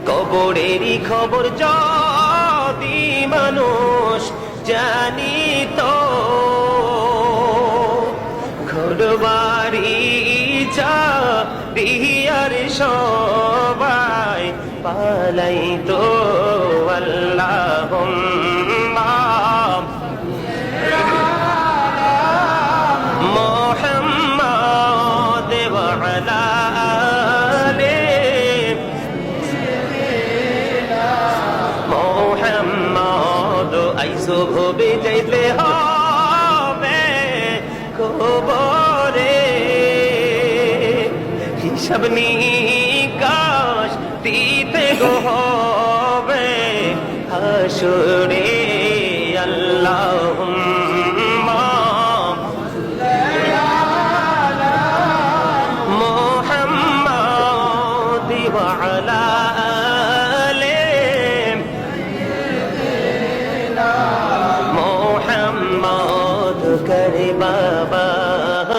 কবরেরই খবর যদি মানুষ জানিত, ঘরবাড়ি চারিয়ার সবাই পালাইতো। আল্লাহুম্মা মুহাম্মাদ ওয়া আলা আলি মুহাম্মাদ। আইসো ভবে যাইতে হবে কবরে, হিসাব নিকাশ দিতে গো হবে হাসরে। আল্লাহুম্মা মুহাম্মাদ ওয়া আলা আলি মুহাম্মাদ। করে বাবা